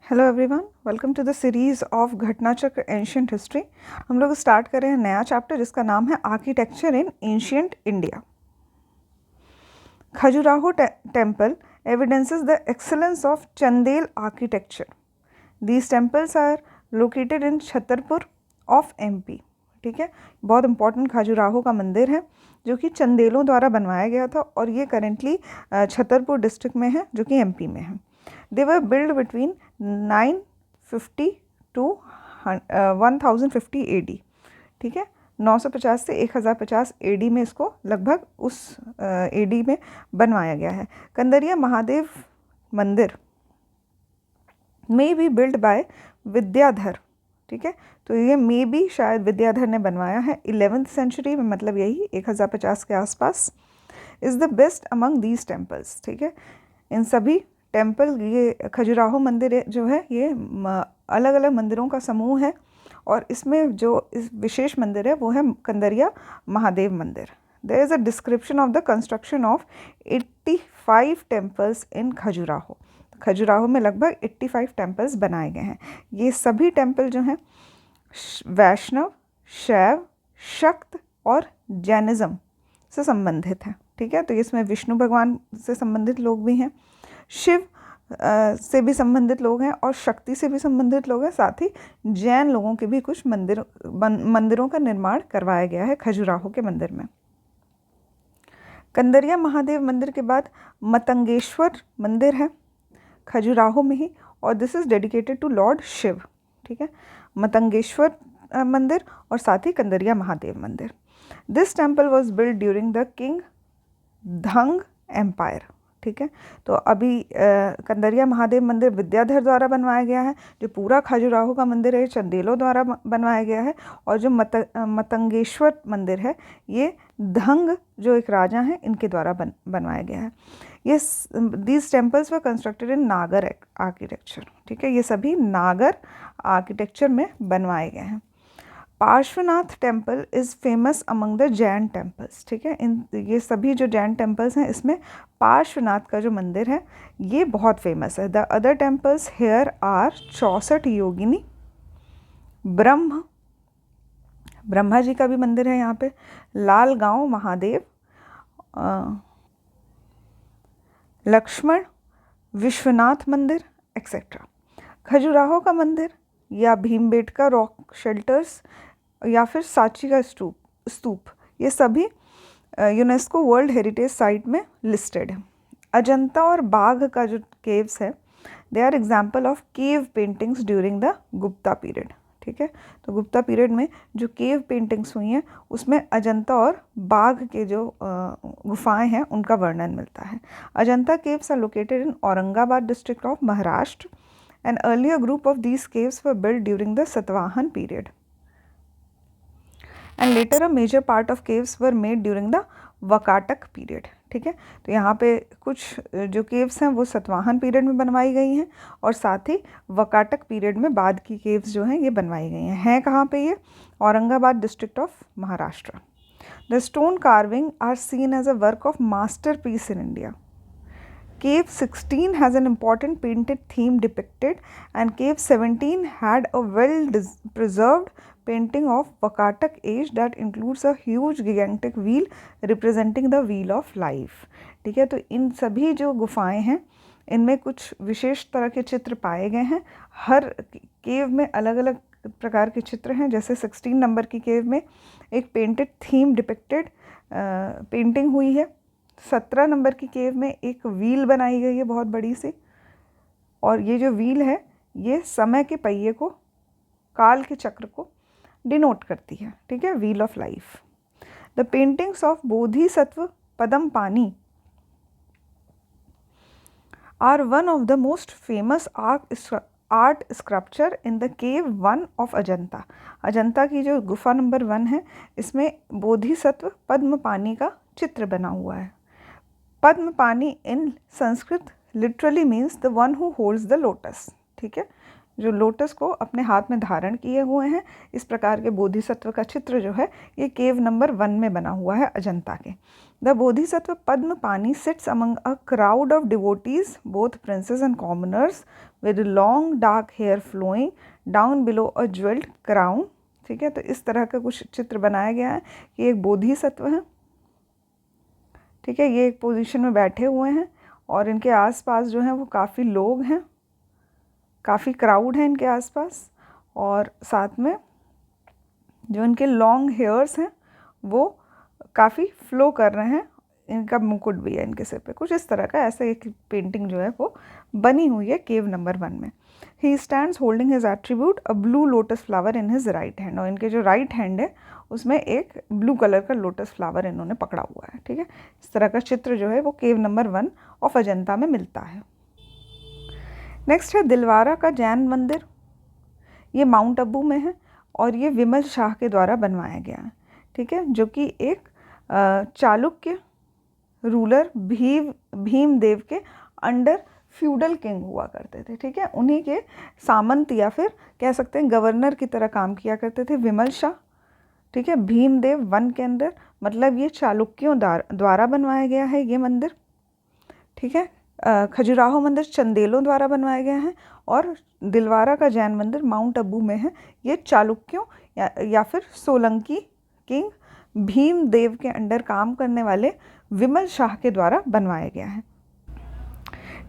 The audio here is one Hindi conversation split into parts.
Hello everyone, welcome to the series of Ghatna Chakra ancient history. हम लोग स्टार्ट कर रहे हैं नया चैप्टर जिसका नाम है architecture in ancient India. Khajuraho temple evidences the excellence of Chandel architecture. These temples are located in Chhatarpur of MP. ठीक है, बहुत इंपॉर्टेंट खजुराहो का मंदिर है जो कि चंदेलों द्वारा बनवाया गया था और ये करेंटली छतरपुर डिस्ट्रिक्ट में है जो कि एमपी में है। They were built between 950 to 1050 AD। ठीक है, 950 से 1050 AD में इसको लगभग उस AD में बनवाया गया है। कंदरिया महादेव मंदिर may be build by Vidyadhar. ठीक है, तो ये मे बी शायद विद्याधर ने बनवाया है 11th सेंचुरी में, मतलब यही 1050 के आसपास। Is the best among these temples. ठीक है, इन सभी टेम्पल, ये खजुराहो मंदिर जो है ये अलग अलग मंदिरों का समूह है और इसमें जो इस विशेष मंदिर है वो है कंदरिया महादेव मंदिर। There is a description of the construction of 85 temples in Khajuraho. Khajuraho में लगभग 85 टेम्पल्स बनाए गए हैं। ये सभी टेम्पल जो हैं वैष्णव, शैव, शक्त और जैनिज़्म से संबंधित हैं। ठीक है, तो इसमें विष्णु भगवान से संबंधित लोग भी हैं, शिव से भी संबंधित लोग हैं और शक्ति से भी संबंधित लोग हैं। साथ ही जैन लोगों के भी कुछ मंदिरों का निर्माण करवाया गया है खजुराहो के मंदिर में। कंदरिया महादेव मंदिर के बाद मतंगेश्वर मंदिर है खजुराहो में ही और this is dedicated to lord Shiv. ठीक है, मतंगेश्वर मंदिर और साथ ही कंदरिया महादेव मंदिर। This temple was build during the king Dhang empire. ठीक है, तो अभी कंदरिया महादेव मंदिर विद्याधर द्वारा बनवाया गया है। जो पूरा खजुराहो का मंदिर है चंदेलों द्वारा बनवाया गया है और जो मतंगेश्वर मंदिर है ये धंग जो एक राजा हैं इनके द्वारा बनवाया गया है। ये these temples were constructed in नागर आर्किटेक्चर। ठीक है, ये सभी नागर आर्किटेक्चर में बनवाए गए हैं। Parshvanath temple is famous among the Jain temples. ठीक है, ये सभी जो जैन टेम्पल्स हैं इसमें पार्श्वनाथ का जो मंदिर है ये बहुत फेमस है। The other temples here are 64 Yogini, Brahma ji का भी मंदिर है यहाँ पे, लालगांव महादेव, लक्ष्मण, विश्वनाथ मंदिर एक्सेट्रा। खजुराहो का मंदिर या भीमबेटका रॉक शेल्टर्स या फिर सांची का स्तूप ये सभी यूनेस्को वर्ल्ड हेरिटेज साइट में लिस्टेड है। अजंता और बाघ का जो केव्स है they are example of cave paintings during the Gupta period. ठीक है, तो गुप्ता पीरियड में जो केव पेंटिंग्स हुई हैं उसमें अजंता और बाघ के जो गुफाएं हैं उनका वर्णन मिलता है। Ajanta caves are located in Aurangabad district of Maharashtra. An earlier group of these caves were built during the Satavahan period, and later a major part of caves were made during the Vakatak period. ठीक है, तो यहाँ पे कुछ जो केव्स हैं वो सतवाहन पीरियड में बनवाई गई हैं और साथ ही वकाटक पीरियड में बाद की केव्स जो हैं ये बनवाई गई हैं कहाँ पे? ये Aurangabad district of Maharashtra. The stone carving are seen as a work of masterpiece in India. Cave 16 has an important painted theme depicted and Cave 17 had a well-preserved painting of Vakatak age that includes a huge gigantic wheel representing the wheel of life. ठीक है, तो इन सभी जो गुफाएं हैं इनमें कुछ विशेष तरह के चित्र पाए गए हैं। हर केव में अलग अलग प्रकार के चित्र हैं। जैसे 16 नंबर की केव में एक पेंटेड थीम डिपिक्टेड पेंटिंग हुई है। 17 नंबर की केव में एक व्हील बनाई गई है बहुत बड़ी सी और ये जो व्हील है ये समय के पहिए को, काल के चक्र को डिनोट करती है। ठीक है, wheel of life. The paintings of Bodhisattva Padmapani are one of the most famous art sculpture in the cave 1 of Ajanta. Ajanta की जो गुफा नंबर 1 है इसमें बोधिसत्व पद्मपानी का चित्र बना हुआ है। Padmapani in Sanskrit literally means the one who holds the lotus. ठीक है, जो लोटस को अपने हाथ में धारण किए हुए हैं। इस प्रकार के बोधिसत्व का चित्र जो है ये केव नंबर 1 में बना हुआ है अजंता के। The Bodhisattva Padmapani sits among a crowd of devotees both princes and commoners with long dark hair flowing down below a jewelled crown. ठीक है, तो इस तरह का कुछ चित्र बनाया गया है कि एक बोधिसत्व है। ठीक है, ये एक पोजीशन में बैठे हुए हैं और इनके आसपास जो हैं वो काफ़ी लोग हैं, काफ़ी क्राउड है इनके आसपास, और साथ में जो इनके लॉन्ग हेयर्स हैं वो काफ़ी फ्लो कर रहे हैं। इनका मुकुट भी है इनके सिर पे। कुछ इस तरह का ऐसे एक पेंटिंग जो है वो बनी हुई है केव नंबर 1 में। He stands holding his attribute a blue lotus flower in his right hand. और इनके जो राइट हैंड है उसमें एक ब्लू कलर का लोटस फ्लावर इन्होंने पकड़ा हुआ है। ठीक है, इस तरह का चित्र जो है वो केव नंबर 1 ऑफ अजंता में मिलता है। नेक्स्ट है दिलवारा का जैन मंदिर। ये माउंट आबू में है और ये विमल शाह के द्वारा बनवाया गया है। ठीक है, जो कि एक चालुक्य रूलर भीमदेव के अंडर फ्यूडल किंग हुआ करते थे। ठीक है, उन्हीं के सामंत या फिर कह सकते हैं गवर्नर की तरह काम किया करते थे विमल शाह। ठीक है, भीमदेव 1 के अंदर, मतलब ये चालुक्यों द्वारा बनवाया गया है ये मंदिर। ठीक है, खजुराहो मंदिर चंदेलों द्वारा बनवाया गया है और दिलवारा का जैन मंदिर माउंट आबू में है। ये चालुक्यों या फिर सोलंकी किंग भीमदेव के अंडर काम करने वाले विमल शाह के द्वारा बनवाया गया है।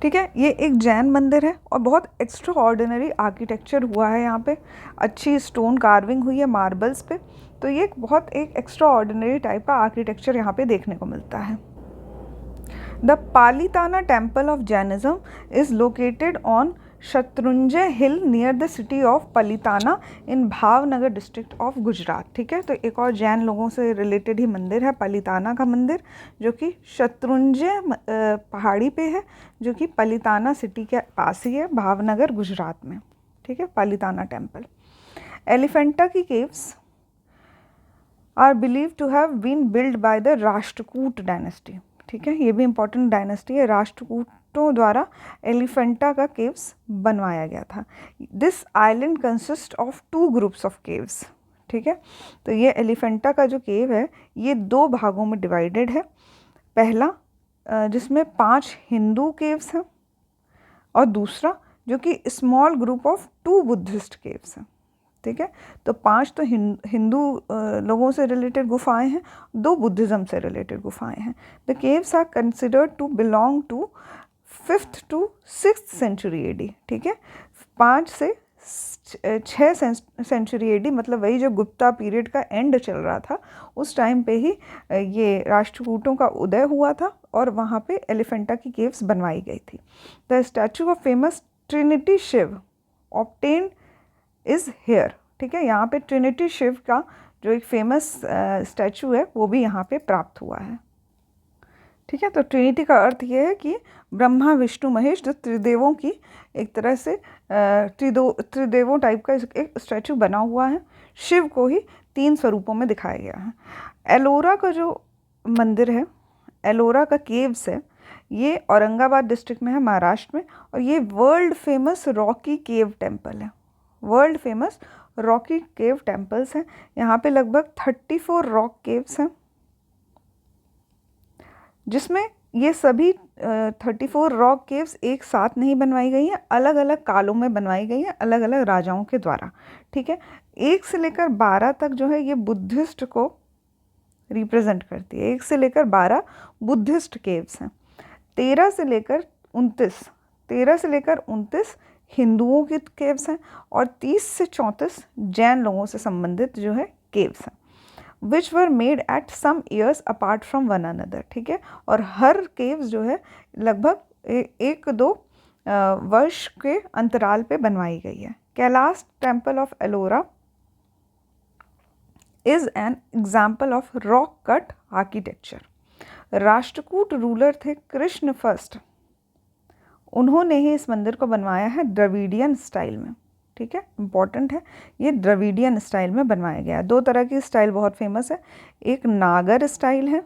ठीक है, ये एक जैन मंदिर है और बहुत एक्स्ट्रा ऑर्डिनरी आर्किटेक्चर हुआ है। यहाँ पे अच्छी स्टोन कार्विंग हुई है मार्बल्स पे, तो ये बहुत एक एक्स्ट्रा ऑर्डिनरी टाइप का आर्किटेक्चर यहाँ पे देखने को मिलता है। The Palitana temple of Jainism is located on Shatrunjaya hill near the city of Palitana in Bhavnagar district of Gujarat. ठीक है, तो एक और जैन लोगों से रिलेटेड ही मंदिर है पलिताना का मंदिर, जो कि शत्रुंजय पहाड़ी पे है, जो कि पलिताना सिटी के पास ही है, भावनगर गुजरात में। ठीक है, पलिताना टेम्पल। एलिफेंटा की caves are believe to have been build by the Rashtrakuta dynasty. ठीक है, ये भी इंपॉर्टेंट डायनेस्टी है। राष्ट्रकूटों द्वारा एलिफेंटा का केव्स बनवाया गया था। This island consist of 2 groups of caves. ठीक है, तो ये एलिफेंटा का जो केव है ये 2 भागों में डिवाइडेड है। पहला जिसमें 5 हिंदू केव्स हैं और दूसरा जो कि small group of 2 Buddhist caves हैं। ठीक है, तो 5 तो हिंदू लोगों से रिलेटेड गुफाएं हैं, 2 बुद्धिज़्म से रिलेटेड गुफाएं हैं। The caves are considered to belong to 5th to 6th century AD. ठीक है, 5 से 6 सेंचुरी एडी, मतलब वही जो गुप्ता पीरियड का एंड चल रहा था उस टाइम पे ही ये राष्ट्रकूटों का उदय हुआ था और वहाँ पे एलिफेंटा की केव्स बनवाई गई थी। The statue of famous trinity Shiv obtained is here. ठीक है, यहाँ पे ट्रिनिटी शिव का जो एक फेमस स्टैचू है वो भी यहाँ पे प्राप्त हुआ है। ठीक है, तो ट्रिनिटी का अर्थ ये है कि ब्रह्मा विष्णु महेश जो त्रिदेवों की एक तरह से त्रिदेवों टाइप का एक स्टैचू बना हुआ है। शिव को ही 3 स्वरूपों में दिखाया गया है। एलोरा का जो मंदिर है, एलोरा का केव्स है, ये औरंगाबाद डिस्ट्रिक्ट में है महाराष्ट्र में, और ये world famous rocky cave temple है। World famous rocky cave temples हैं। यहाँ पे लगभग 34 रॉक केव्स हैं, जिसमें ये सभी 34 रॉक केव्स एक साथ नहीं बनवाई गई हैं, अलग अलग कालों में बनवाई गई हैं, अलग अलग राजाओं के द्वारा। ठीक है, 1 से लेकर 12 तक जो है ये बुद्धिस्ट को रिप्रेजेंट करती है। 1 से लेकर 12 बुद्धिस्ट केव्स हैं। 13 से लेकर 29 हिंदुओं के केव्स हैं और 30 से 34 जैन लोगों से संबंधित जो है केव्स हैं, which were made at some years apart from one another. ठीक है, और हर केव्स जो है लगभग 1-2 वर्ष के अंतराल पे बनवाई गई है। Kailash temple of Ellora is an example of rock cut architecture. Rashtrakuta ruler थे कृष्ण फर्स्ट, उन्होंने ही इस मंदिर को बनवाया है द्रविडियन स्टाइल में। ठीक है, इम्पॉर्टेंट है, ये द्रविडियन स्टाइल में बनवाया गया है। 2 तरह की स्टाइल बहुत फेमस है, एक नागर स्टाइल है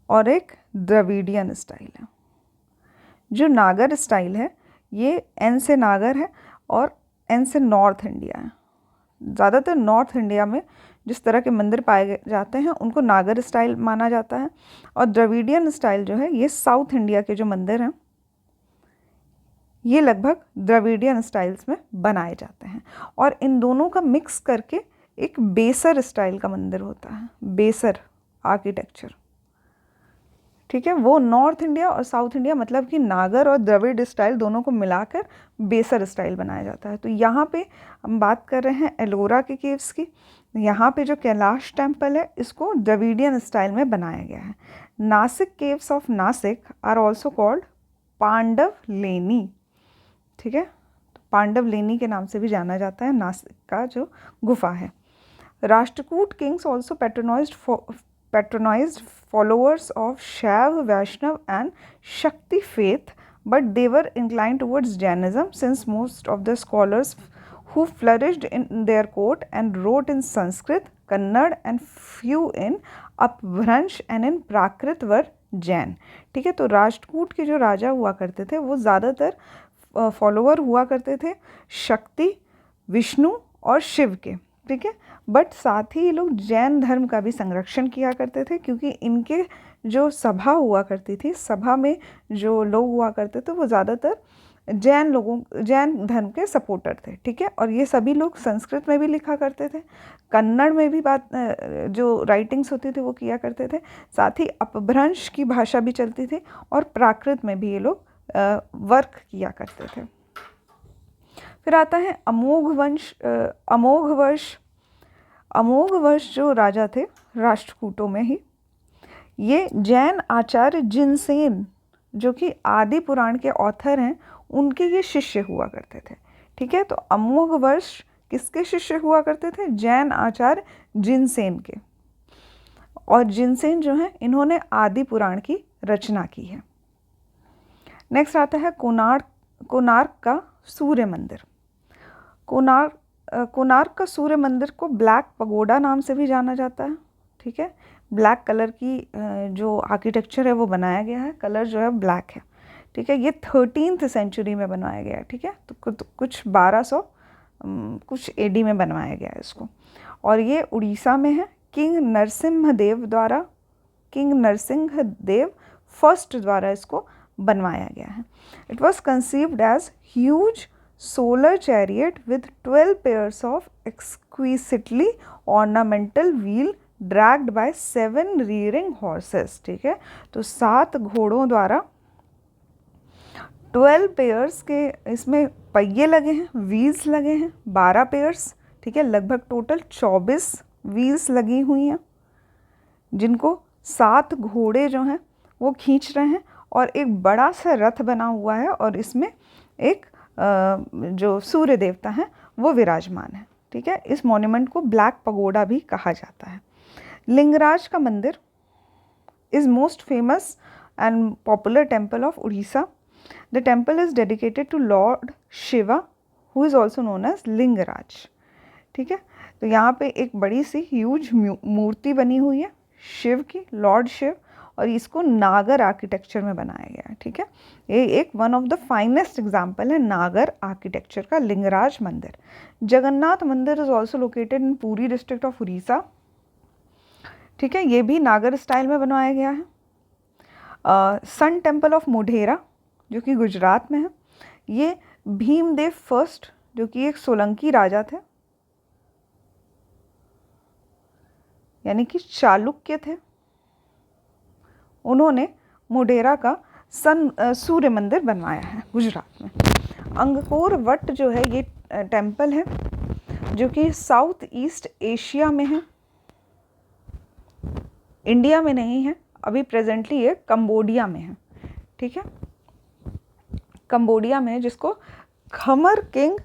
और एक द्रविडियन स्टाइल है। जो नागर स्टाइल है ये एन से नागर है और एन से नॉर्थ इंडिया है। ज़्यादातर नॉर्थ इंडिया में जिस तरह के मंदिर पाए जाते हैं उनको नागर स्टाइल माना जाता है, और द्रविडियन स्टाइल जो है ये साउथ इंडिया के जो मंदिर हैं ये लगभग द्रविडियन स्टाइल्स में बनाए जाते हैं। और इन दोनों का मिक्स करके एक बेसर स्टाइल का मंदिर होता है, बेसर आर्किटेक्चर, ठीक है। वो नॉर्थ इंडिया और साउथ इंडिया मतलब कि नागर और द्रविड़ स्टाइल दोनों को मिलाकर बेसर स्टाइल बनाया जाता है। तो यहाँ पे हम बात कर रहे हैं एलोरा के केव्स की। यहाँ पे जो कैलाश टेम्पल है इसको द्रविडियन स्टाइल में बनाया गया है। Nashik caves of Nashik are also called Pandav Leni, ठीक है। तो पांडव लेनी के नाम से भी जाना जाता है नासिक का जो गुफा है। Rashtrakuta Kings also patronized followers of Shaiv, Vaishnav and Shakti faith, but they were inclined towards Jainism since most of the scholars who flourished in their court and wrote in Sanskrit, Kannada and few in Apभ्रंश and in Prakrit were Jain, ठीक है। तो राष्ट्रकूट के जो राजा हुआ करते थे वो ज़्यादातर फॉलोअर हुआ करते थे शक्ति, विष्णु और शिव के, ठीक है। बट साथ ही ये लोग जैन धर्म का भी संरक्षण किया करते थे, क्योंकि इनके जो सभा हुआ करती थी, सभा में जो लोग हुआ करते थे वो ज़्यादातर जैन धर्म के सपोर्टर थे, ठीक है। और ये सभी लोग संस्कृत में भी लिखा करते थे, कन्नड़ में भी बात जो राइटिंग्स होती थी वो किया करते थे, साथ ही अपभ्रंश की भाषा भी चलती थी और प्राकृत में भी ये लोग वर्क किया करते थे। फिर आता है अमोघवर्ष जो राजा थे राष्ट्रकूटों में ही, ये जैन आचार्य जिनसेन जो कि आदि पुराण के ऑथर हैं उनके ये शिष्य हुआ करते थे, ठीक है। तो अमोघवर्ष किसके शिष्य हुआ करते थे? जैन आचार्य जिनसेन के। और जिनसेन जो हैं इन्होंने आदि पुराण की रचना की है। नेक्स्ट आता है कोणार्क का सूर्य मंदिर। कोणार्क का सूर्य मंदिर को ब्लैक पगोडा नाम से भी जाना जाता है, ठीक है। ब्लैक कलर की जो आर्किटेक्चर है वो बनाया गया है, कलर जो है ब्लैक है, ठीक है। ये 13th सेंचुरी में बनवाया गया है, ठीक है। तो कुछ 1200 कुछ AD में बनवाया गया है इसको, और ये उड़ीसा में है। किंग नरसिंहदेव फर्स्ट द्वारा इसको बनवाया गया है। It was conceived as huge solar chariot with 12 pairs of exquisitely ornamental wheel dragged by 7 rearing horses, ठीक है। तो 7 घोड़ों द्वारा 12 पेयर्स के इसमें पहिए लगे हैं, व्हील्स लगे हैं 12 पेयर्स, ठीक है। लगभग टोटल 24 व्हील्स लगी हुई हैं जिनको 7 घोड़े जो हैं वो खींच रहे हैं, और एक बड़ा सा रथ बना हुआ है और इसमें एक जो सूर्य देवता हैं वो विराजमान है, ठीक है। इस मॉन्यूमेंट को ब्लैक पगोडा भी कहा जाता है। लिंगराज का मंदिर is most famous and popular temple of Orissa. The temple is dedicated to lord Shiva who is also known as Lingaraj, ठीक है। तो यहाँ पे एक बड़ी सी ह्यूज मूर्ति बनी हुई है शिव की, लॉर्ड शिव, और इसको नागर आर्किटेक्चर में बनाया गया है, ठीक है। ये एक one of the finest example है नागर आर्किटेक्चर का, लिंगराज मंदिर। जगन्नाथ मंदिर is also located in Puri district of Orissa, ठीक है। ये भी नागर स्टाइल में बनवाया गया है। सन टेम्पल ऑफ मोढेरा जो कि गुजरात में है, ये भीमदेव फर्स्ट जो कि एक सोलंकी राजा थे, यानी कि चालुक्य थे, उन्होंने मोढेरा का सूर्य मंदिर बनवाया है गुजरात में। अंगकोर वट जो है ये टेम्पल है जो कि साउथ ईस्ट एशिया में है, इंडिया में नहीं है अभी, प्रेजेंटली ये कंबोडिया में है, ठीक है। कंबोडिया में, जिसको खमर किंग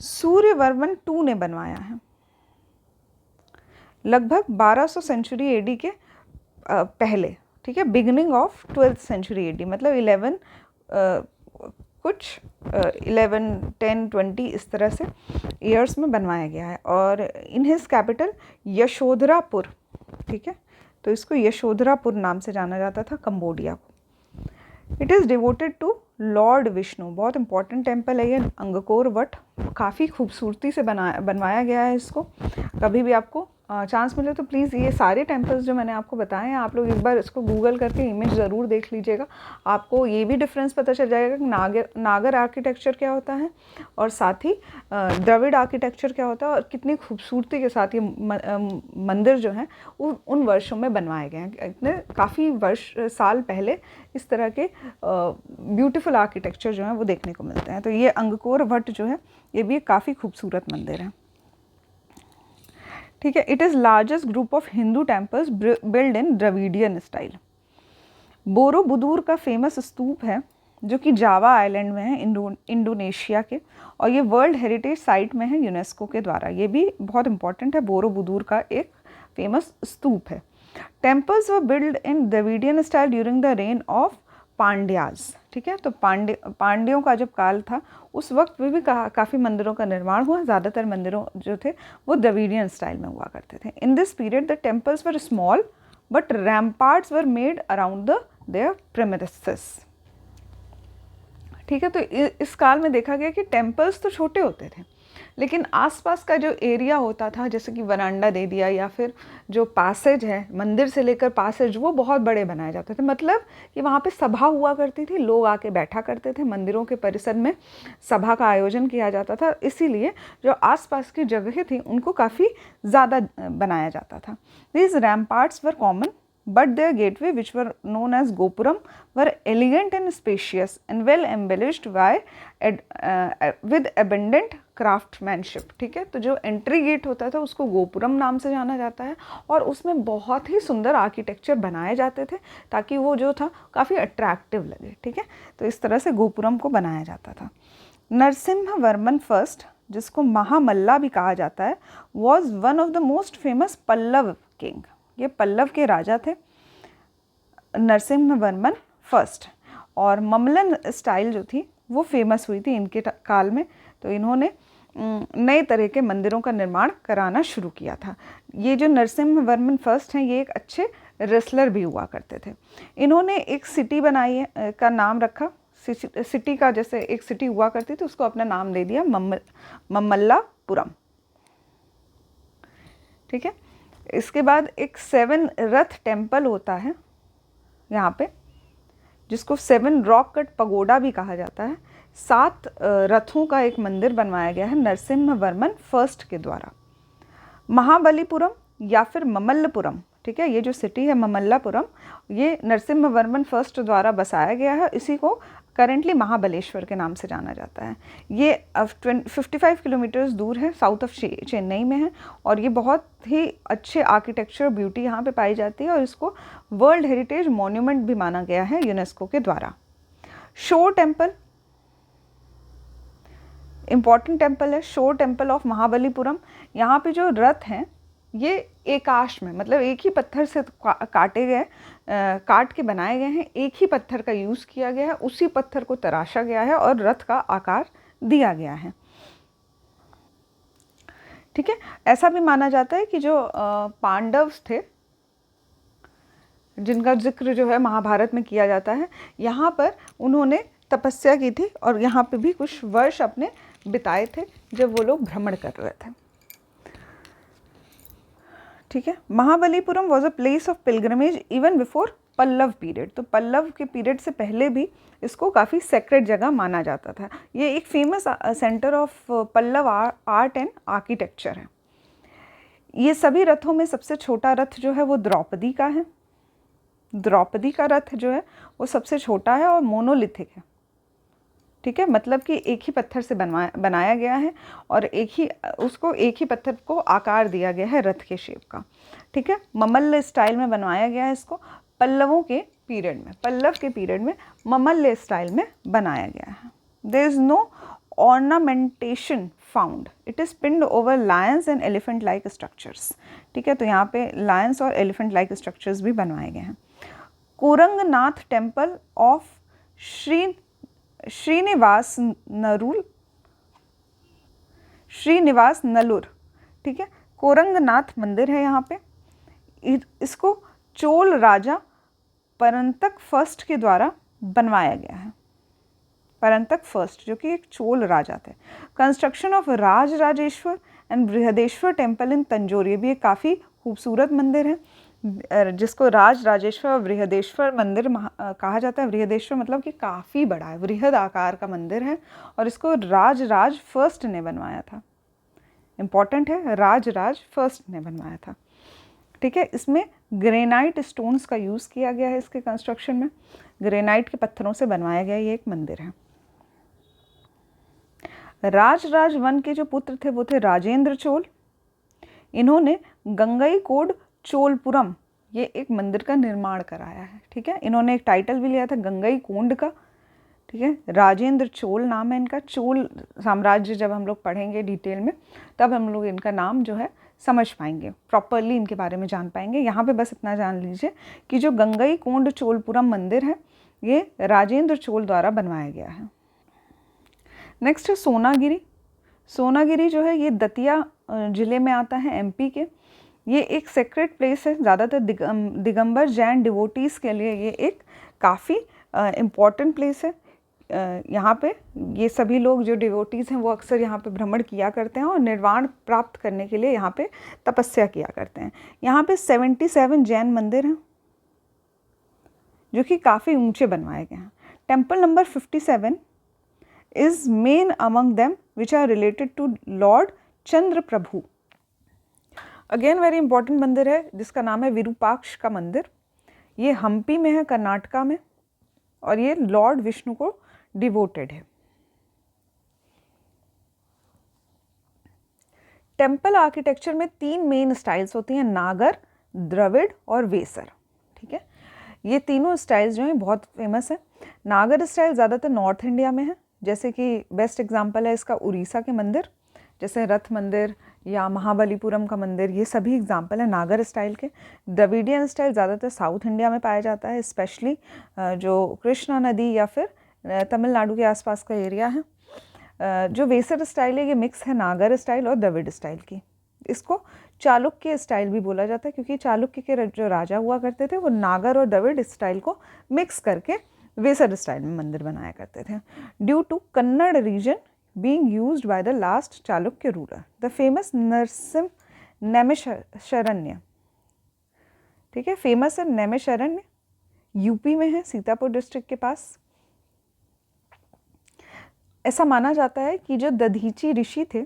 सूर्यवर्मन II ने बनवाया है लगभग 1200 सेंचुरी AD के पहले, ठीक है। Beginning of 12th century AD, मतलब 11 11 10 20 इस तरह से ईयर्स में बनवाया गया है। और इन हिज कैपिटल यशोधरापुर, ठीक है। तो इसको यशोधरापुर नाम से जाना जाता था कंबोडिया को। It is devoted to lord Vishnu, बहुत इंपॉर्टेंट टेम्पल है ये अंगकोर वट, काफ़ी खूबसूरती से बनवाया गया है इसको। कभी भी आपको चांस मिले तो प्लीज़ ये सारे टेम्पल्स जो मैंने आपको बताए हैं आप लोग एक बार इसको गूगल करके इमेज ज़रूर देख लीजिएगा। आपको ये भी डिफरेंस पता चल जाएगा कि नागर आर्किटेक्चर क्या होता है और साथ ही द्रविड़ आर्किटेक्चर क्या होता है और कितनी खूबसूरती के साथ ये मंदिर जो हैं उन वर्षों में बनवाए गए हैं। इतने काफ़ी साल पहले इस तरह के ब्यूटीफुल आर्किटेक्चर जो हैं वो देखने को मिलते हैं। तो ये अंगकोर वट जो है ये भी एक काफ़ी खूबसूरत मंदिर है। ठीक है, it is largest group of Hindu temples build in Dravidian style. Borobudur का फेमस स्तूप है जो कि जावा आइलैंड में है, इंडोनेशिया के, और ये वर्ल्ड हेरिटेज साइट में है यूनेस्को के द्वारा। ये भी बहुत इंपॉर्टेंट है, बोरोबुदूर का एक फेमस स्तूप है। Temples were build in Dravidian style during the rain of Pandyas. ठीक है, तो पांड्यों का जब काल था उस वक्त में भी काफ़ी मंदिरों का निर्माण हुआ। ज़्यादातर मंदिरों जो थे वो द्रविडियन स्टाइल में हुआ करते थे। In this period the temples were small but ramparts were made around their premises. ठीक है, तो इस काल में देखा गया कि टेम्पल्स तो छोटे होते थे लेकिन आसपास का जो एरिया होता था जैसे कि वरांडा दे दिया या फिर जो पैसेज है मंदिर से लेकर पैसेज वो बहुत बड़े बनाए जाते थे। मतलब कि वहाँ पे सभा हुआ करती थी, लोग आके बैठा करते थे, मंदिरों के परिसर में सभा का आयोजन किया जाता था, इसीलिए जो आसपास की जगह थी उनको काफ़ी ज़्यादा बनाया जाता था। These ramparts were common but their gateway, which were known as Gopuram, were elegant and spacious and well embellished with abundant craftsmanship। ठीक है, तो जो एंट्री गेट होता था उसको गोपुरम नाम से जाना जाता है और उसमें बहुत ही सुंदर आर्किटेक्चर बनाए जाते थे ताकि वो जो था काफ़ी अट्रैक्टिव लगे। ठीक है, तो इस तरह से गोपुरम को बनाया जाता था। नरसिम्हा वर्मन फर्स्ट, जिसको महामल्ला भी कहा जाता है, was one of the most famous Pallava king. ये पल्लव के राजा थे नरसिम्हवर्मन फर्स्ट, और ममलन स्टाइल जो थी वो फेमस हुई थी इनके काल में। तो इन्होंने नए तरह के मंदिरों का निर्माण कराना शुरू किया था। ये जो नरसिम्हवर्मन फर्स्ट हैं ये एक अच्छे रेसलर भी हुआ करते थे। इन्होंने एक सिटी बनाई है का नाम रखा, सिटी का जैसे एक सिटी हुआ करती थी उसको अपना नाम दे दिया ममल्लापुरम। ठीक है, इसके बाद एक 7 रथ टेम्पल होता है यहाँ पे जिसको 7 रॉक कट पगोडा भी कहा जाता है। 7 रथों का एक मंदिर बनवाया गया है नरसिम्हवर्मन फर्स्ट के द्वारा। महाबलीपुरम या फिर ममल्लपुरम, ठीक है, ये जो सिटी है ममल्लापुरम ये नरसिम्हवर्मन फर्स्ट द्वारा बसाया गया है। इसी को करेंटली महाबलेश्वर के नाम से जाना जाता है। ये 55 किलोमीटर्स दूर है, साउथ ऑफ चेन्नई में है और ये बहुत ही अच्छे आर्किटेक्चर ब्यूटी यहाँ पे पाई जाती है और इसको वर्ल्ड हेरिटेज मॉन्यूमेंट भी माना गया है यूनेस्को के द्वारा। शोर टेम्पल इम्पॉर्टेंट टेम्पल है, शोर टेम्पल ऑफ महाबलीपुरम। यहाँ पे जो रथ हैं ये एकाश में, मतलब एक ही पत्थर से काट के बनाए गए हैं, एक ही पत्थर का यूज़ किया गया है, उसी पत्थर को तराशा गया है और रथ का आकार दिया गया है। ठीक है, ऐसा भी माना जाता है कि जो पांडव्स थे जिनका जिक्र जो है महाभारत में किया जाता है, यहाँ पर उन्होंने तपस्या की थी और यहाँ पे भी कुछ वर्ष अपने बिताए थे जब वो लोग भ्रमण कर रहे थे। ठीक है, Mahabalipuram was a place of pilgrimage even before Pallava period. तो पल्लव के पीरियड से पहले भी इसको काफ़ी सेक्रेड जगह माना जाता था। ये एक famous centre of Pallava art and architecture है। ये सभी रथों में सबसे छोटा रथ जो है वो द्रौपदी का है। द्रौपदी का रथ जो है वो सबसे छोटा है और मोनोलिथिक है। ठीक है, मतलब कि एक ही पत्थर से बनाया गया है और एक ही पत्थर को आकार दिया गया है रथ के शेप का। ठीक है, ममल्ल स्टाइल में बनवाया गया है इसको। पल्लव के पीरियड में ममल्ल स्टाइल में बनाया गया है। There is no ornamentation found, it is pinned over lions and elephant like structures. ठीक है, तो यहाँ पे लायंस और एलिफेंट लाइक स्ट्रक्चर्स भी बनवाए गए हैं। कोरंगनाथ टेम्पल ऑफ श्रीनिवास नलूर। ठीक है, कोरंगनाथ मंदिर है यहाँ पे। इसको चोल राजा परंतक फर्स्ट के द्वारा बनवाया गया है। परंतक फर्स्ट, जो कि एक चोल राजा थे। Construction of Rajarajeshwar and Brihadeshwar temple in Tanjore, ये भी एक काफ़ी खूबसूरत मंदिर है जिसको राज राजेश्वर और बृहदेश्वर मंदिर कहा जाता है। बृहदेश्वर मतलब कि काफ़ी बड़ा है, बृहद आकार का मंदिर है, और इसको राज फर्स्ट ने बनवाया था। इम्पॉर्टेंट है, राज फर्स्ट ने बनवाया था। ठीक है, इसमें ग्रेनाइट स्टोन्स का यूज़ किया गया है इसके कंस्ट्रक्शन में, ग्रेनाइट के पत्थरों से बनवाया गया ये एक मंदिर है। राज वन के जो पुत्र थे वो थे राजेंद्र चोल। इन्होंने गंगईकोंड चोलपुरम ये एक मंदिर का निर्माण कराया है। ठीक है, इन्होंने एक टाइटल भी लिया था गंगईकोंड का। ठीक है, राजेंद्र चोल नाम है इनका। चोल साम्राज्य जब हम लोग पढ़ेंगे डिटेल में तब हम लोग इनका नाम जो है समझ पाएंगे, प्रॉपरली इनके बारे में जान पाएंगे। यहाँ पे बस इतना जान लीजिए कि जो गंगईकोंड चोलपुरम मंदिर है ये राजेंद्र चोल द्वारा बनवाया गया है। नेक्स्ट है सोनागिरी। सोनागिरी जो है ये दतिया ज़िले में आता है, एमपी के। ये एक सेक्रेट प्लेस है, ज़्यादातर दिगंबर जैन डिवोटीज़ के लिए ये एक काफ़ी इम्पॉर्टेंट प्लेस है। यहाँ पे ये सभी लोग जो डिवोटीज़ हैं वो अक्सर यहाँ पे भ्रमण किया करते हैं और निर्वाण प्राप्त करने के लिए यहाँ पे तपस्या किया करते हैं। यहाँ पे 77 जैन मंदिर हैं जो कि काफ़ी ऊंचे बनवाए गए हैं। Temple number 57 is main among them which are related to lord Chandra Prabhu. Again very important मंदिर है जिसका नाम है विरूपाक्ष का मंदिर। ये हम्पी में है, कर्नाटका में, और ये लॉर्ड विष्णु को डिवोटेड है। टेम्पल आर्किटेक्चर में 3 मेन स्टाइल्स होती हैं, नागर, द्रविड़ और वेसर। ठीक है, ये तीनों स्टाइल्स जो हैं बहुत फेमस है। नागर स्टाइल ज़्यादातर नॉर्थ इंडिया में है, जैसे कि बेस्ट एग्जांपल है इसका उड़ीसा के मंदिर, जैसे रथ मंदिर या महाबलीपुरम का मंदिर, ये सभी एग्जांपल है नागर स्टाइल के। द्रविडियन स्टाइल ज़्यादातर साउथ इंडिया में पाया जाता है, स्पेशली जो कृष्णा नदी या फिर तमिलनाडु के आसपास का एरिया है। जो वेसर स्टाइल है ये मिक्स है नागर स्टाइल और द्रविड़ स्टाइल की। इसको चालुक्य स्टाइल भी बोला जाता है क्योंकि चालुक्य के जो राजा हुआ करते थे वो नागर और द्रविड़ स्टाइल को मिक्स करके वेसर स्टाइल में मंदिर बनाया करते थे। Due to Kannada region being used by the last Chalukya ruler, the famous Narasimha Naimisharanya. ठीक है, फेमस है नैमिषारण्य, यूपी में है, सीतापुर डिस्ट्रिक्ट के पास। ऐसा माना जाता है कि जो दधीची ऋषि थे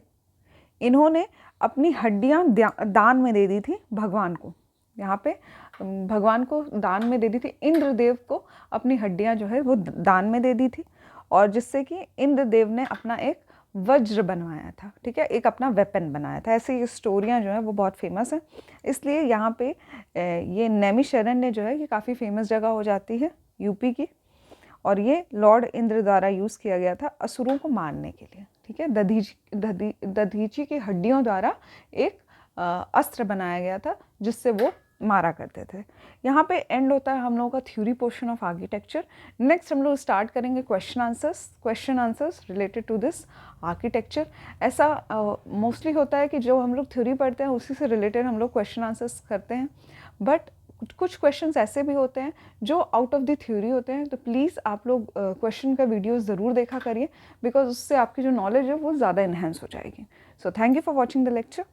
इन्होंने अपनी हड्डियां दान में दे दी थी भगवान को। यहाँ पे भगवान को दान में दे दी थी, इंद्रदेव को अपनी हड्डियां जो है वो दान में दे दी थी, और जिससे कि इंद्रदेव ने अपना एक वज्र बनवाया था। ठीक है, एक अपना वेपन बनाया था। ऐसी स्टोरियाँ जो हैं वो बहुत फेमस हैं, इसलिए यहाँ पे ये नैमिषारण्य जो है ये काफ़ी फेमस जगह हो जाती है यूपी की, और ये लॉर्ड इंद्र द्वारा यूज़ किया गया था असुरों को मारने के लिए। ठीक है, दधीची की हड्डियों द्वारा एक अस्त्र बनाया गया था जिससे वो मारा करते थे। यहाँ पे एंड होता है हम लोगों का theory portion of architecture. Next हम लोग स्टार्ट करेंगे question answers related to this architecture. ऐसा मोस्टली होता है कि जो हम लोग थ्योरी पढ़ते हैं उसी से रिलेटेड हम लोग क्वेश्चन आंसर्स करते हैं, बट कुछ क्वेश्चंस ऐसे भी होते हैं जो आउट ऑफ द थ्योरी होते हैं। तो प्लीज़ आप लोग क्वेश्चन का वीडियो ज़रूर देखा करिए, बिकॉज उससे आपकी जो नॉलेज है वो ज़्यादा इन्हेंस हो जाएगी। So thank you for watching the lecture.